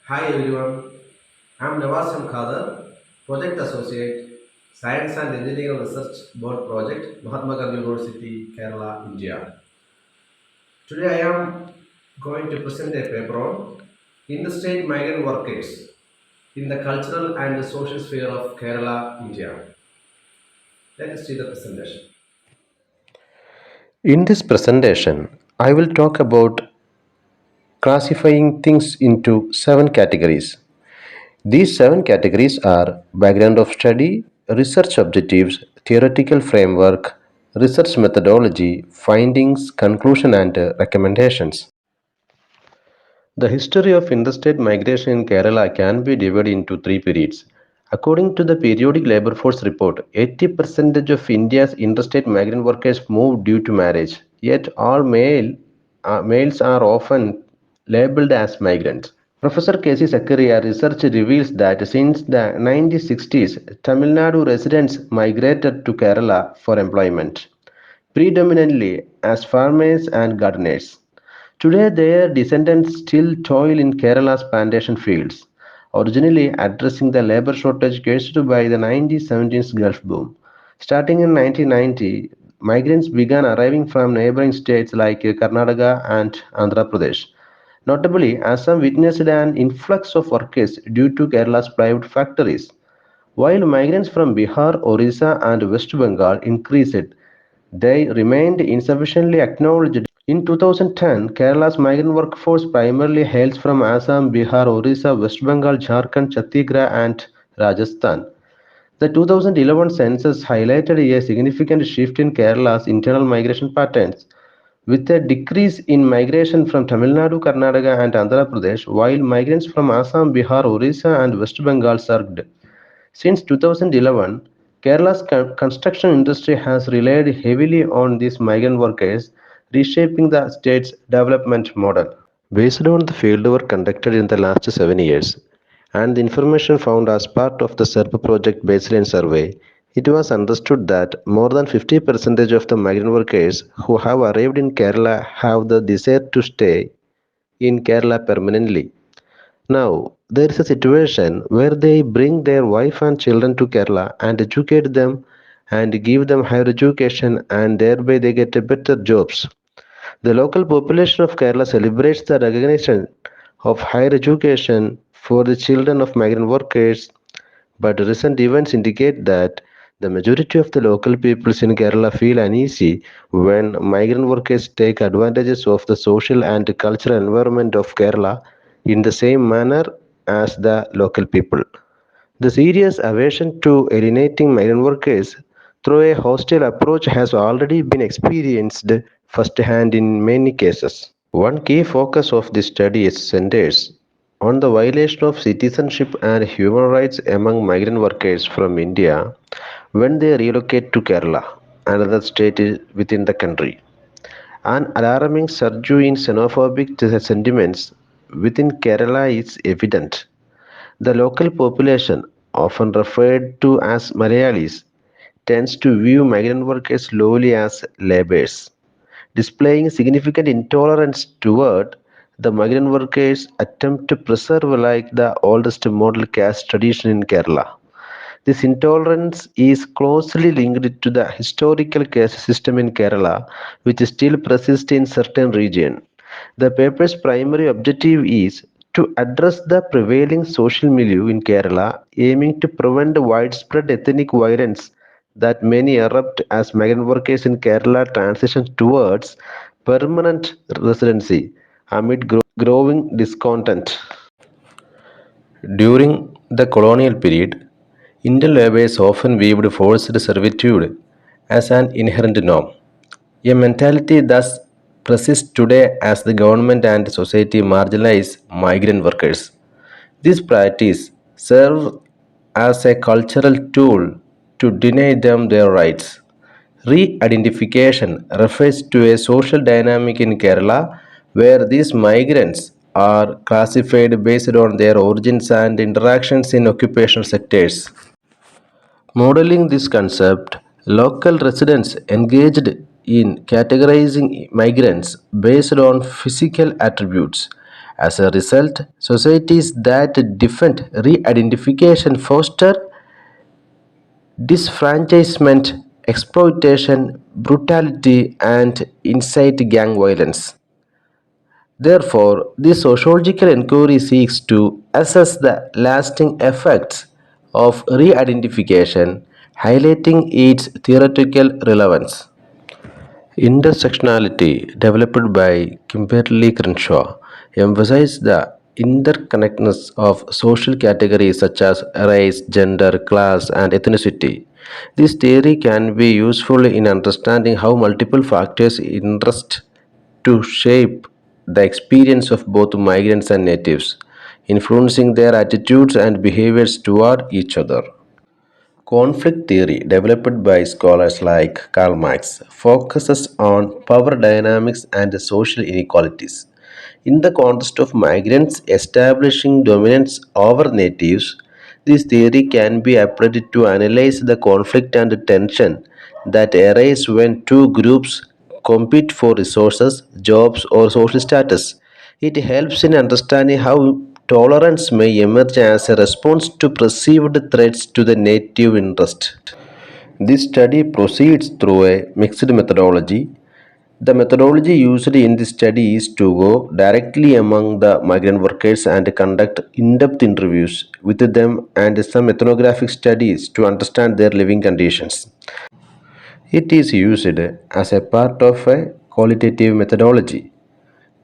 Hi everyone, I'm Navas and Khadar, Project Associate, Science and Engineering Research Board Project, Mahatma Gandhi University, Kerala, India. Today I am going to present a paper on Interstate Migrant Workers in the cultural and social sphere of Kerala, India. Let us see the presentation. In this presentation, I will talk about classifying things into seven categories. These seven categories are background of study, research objectives, theoretical framework, research methodology, findings, conclusion, and recommendations. The history of interstate migration in Kerala can be divided into three periods. According to the Periodic Labour Force report, 80% of India's interstate migrant workers move due to marriage. Yet all males are often labeled as migrants. Professor K.C. Zakaria research reveals that since the 1960s, Tamil Nadu residents migrated to Kerala for employment, predominantly as farmers and gardeners. Today, their descendants still toil in Kerala's plantation fields, originally addressing the labor shortage caused by the 1970s Gulf boom. Starting in 1990, migrants began arriving from neighboring states like Karnataka and Andhra Pradesh. Notably, Assam witnessed an influx of workers due to Kerala's private factories. While migrants from Bihar, Orissa, and West Bengal increased, they remained insufficiently acknowledged. In 2010, Kerala's migrant workforce primarily hails from Assam, Bihar, Orissa, West Bengal, Jharkhand, Chhattisgarh, and Rajasthan. The 2011 census highlighted a significant shift in Kerala's internal migration patterns, with a decrease in migration from Tamil Nadu, Karnataka, and Andhra Pradesh, while migrants from Assam, Bihar, Orissa, and West Bengal surged. Since 2011, Kerala's construction industry has relied heavily on these migrant workers, reshaping the state's development model. Based on the fieldwork conducted in the last 7 years and the information found as part of the SERB project baseline survey, it was understood that more than 50% of the migrant workers who have arrived in Kerala have the desire to stay in Kerala permanently. Now, there is a situation where they bring their wife and children to Kerala and educate them and give them higher education, and thereby they get better jobs. The local population of Kerala celebrates the recognition of higher education for the children of migrant workers, but recent events indicate that the majority of the local peoples in Kerala feel uneasy when migrant workers take advantages of the social and cultural environment of Kerala in the same manner as the local people. The serious aversion to alienating migrant workers through a hostile approach has already been experienced firsthand in many cases. One key focus of this study is centers on the violation of citizenship and human rights among migrant workers from India when they relocate to Kerala, another state within the country. An alarming surge in xenophobic sentiments within Kerala is evident. The local population, often referred to as Malayalis, tends to view migrant workers slowly as laborers, displaying significant intolerance toward the migrant workers attempt to preserve like the oldest model caste tradition in Kerala. This intolerance is closely linked to the historical caste system in Kerala, which still persists in certain regions. The paper's primary objective is to address the prevailing social milieu in Kerala, aiming to prevent widespread ethnic violence that many erupt as migrant workers in Kerala transition towards permanent residency amid growing discontent. During the colonial period, Indian laborers often viewed forced servitude as an inherent norm, a mentality thus persists today as the government and society marginalize migrant workers. This practice serves as a cultural tool to deny them their rights. Re refers to a social dynamic in Kerala where these migrants are classified based on their origins and interactions in occupational sectors. Modeling this concept, local residents engaged in categorizing migrants based on physical attributes, As a result, societies that defend re-identification foster disfranchisement, exploitation, brutality, and incite gang violence. Therefore, the sociological inquiry seeks to assess the lasting effects of re identification, highlighting its theoretical relevance. Intersectionality, developed by Kimberly Crenshaw, emphasizes the interconnectedness of social categories such as race, gender, class, and ethnicity. This theory can be useful in understanding how multiple factors interest to shape the experience of both migrants and natives, influencing their attitudes and behaviors toward each other. Conflict theory, developed by scholars like Karl Marx, focuses on power dynamics and social inequalities. In the context of migrants establishing dominance over natives, this theory can be applied to analyze the conflict and tension that arise when two groups compete for resources, jobs, or social status. It helps in understanding how tolerance may emerge as a response to perceived threats to the native interest. This study proceeds through a mixed methodology. The methodology used in this study is to go directly among the migrant workers and conduct in depth interviews with them and some ethnographic studies to understand their living conditions. It is used as a part of a qualitative methodology.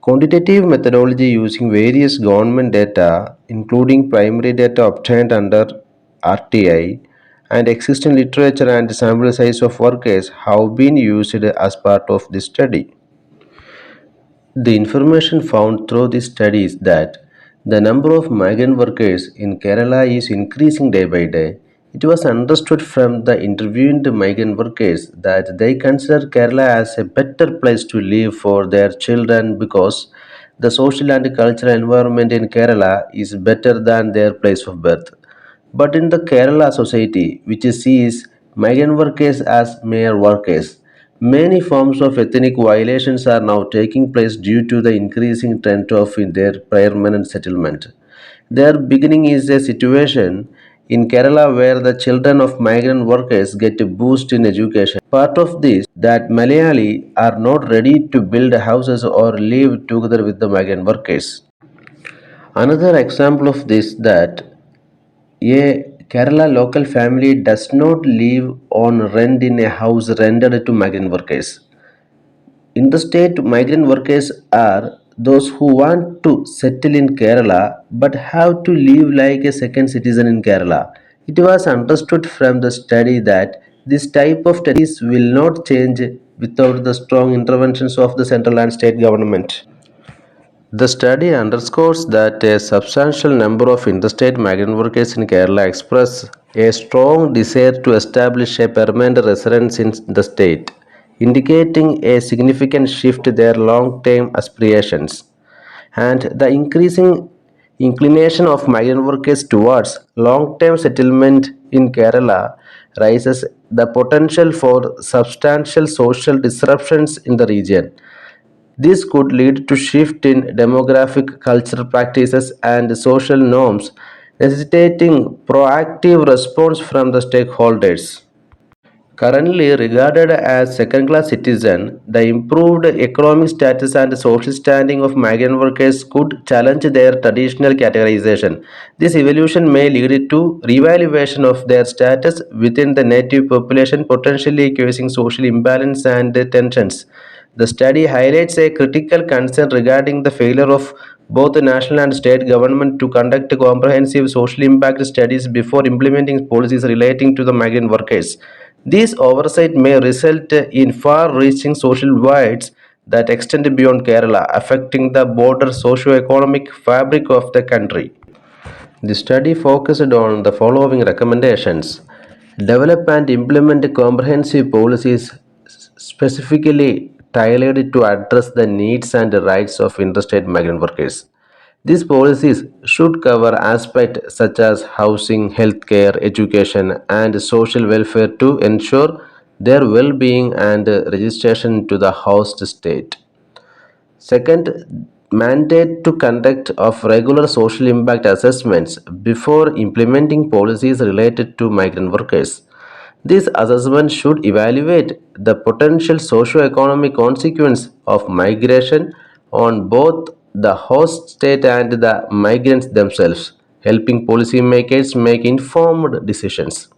Quantitative methodology using various government data, including primary data obtained under RTI and existing literature and sample size of workers, have been used as part of this study. The information found through this study is that the number of migrant workers in Kerala is increasing day by day. It was understood from the interviewed migrant workers that they consider Kerala as a better place to live for their children because the social and cultural environment in Kerala is better than their place of birth. But in the Kerala society, which sees migrant workers as mere workers, many forms of ethnic violations are now taking place due to the increasing trend of their permanent settlement. Their beginning is a situation in Kerala where the children of migrant workers get a boost in education. Part of this that Malayali are not ready to build houses or live together with the migrant workers. Another example of this that a Kerala local family does not live on rent in a house rented to migrant workers. Interstate migrant workers are those who want to settle in Kerala but have to live like a second citizen in Kerala. It was understood from the study that this type of studies will not change without the strong interventions of the central and state government. The study underscores that a substantial number of interstate migrant workers in Kerala express a strong desire to establish a permanent residence in the state, indicating a significant shift in their long term aspirations. And the increasing inclination of migrant workers towards long term settlement in Kerala raises the potential for substantial social disruptions in the region. This could lead to shift in demographic, cultural practices, and social norms, necessitating proactive response from the stakeholders. Currently regarded as second-class citizen, the improved economic status and social standing of migrant workers could challenge their traditional categorization. This evolution may lead to revaluation of their status within the native population, potentially causing social imbalance and tensions. The study highlights a critical concern regarding the failure of both the national and state government to conduct comprehensive social impact studies before implementing policies relating to the migrant workers. This oversight may result in far-reaching social divides that extend beyond Kerala, affecting the broader socio-economic fabric of the country. The study focused on the following recommendations: develop and implement comprehensive policies specifically tailored to address the needs and rights of interstate migrant workers. These policies should cover aspects such as housing, healthcare, education, and social welfare to ensure their well being and registration to the host state. Second, mandate to conduct of regular social impact assessments before implementing policies related to migrant workers. These assessments should evaluate the potential socio-economic consequence of migration on both the host state and the migrants themselves, helping policymakers make informed decisions.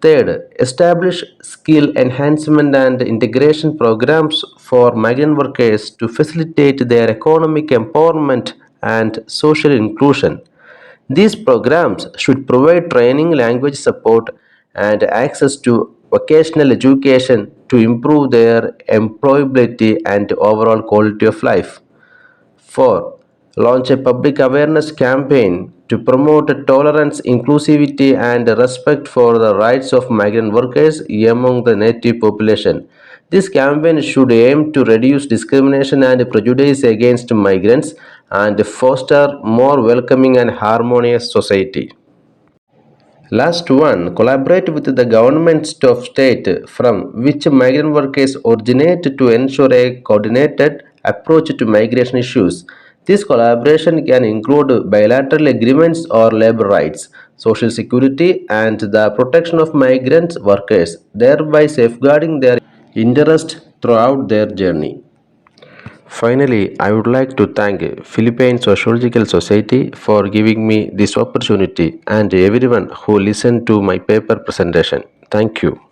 Third, establish skill enhancement and integration programs for migrant workers to facilitate their economic empowerment and social inclusion. These programs should provide training, language support, and access to vocational education to improve their employability and overall quality of life. 4. Launch a public awareness campaign to promote tolerance, inclusivity, and respect for the rights of migrant workers among the native population. This campaign should aim to reduce discrimination and prejudice against migrants and foster more welcoming and harmonious society. Last one, collaborate with the governments of state from which migrant workers originate to ensure a coordinated approach to migration issues. This collaboration can include bilateral agreements or labor rights, social security, and the protection of migrant workers, thereby safeguarding their interest throughout their journey. Finally, I would like to thank Philippine Sociological Society for giving me this opportunity and everyone who listened to my paper presentation. Thank you.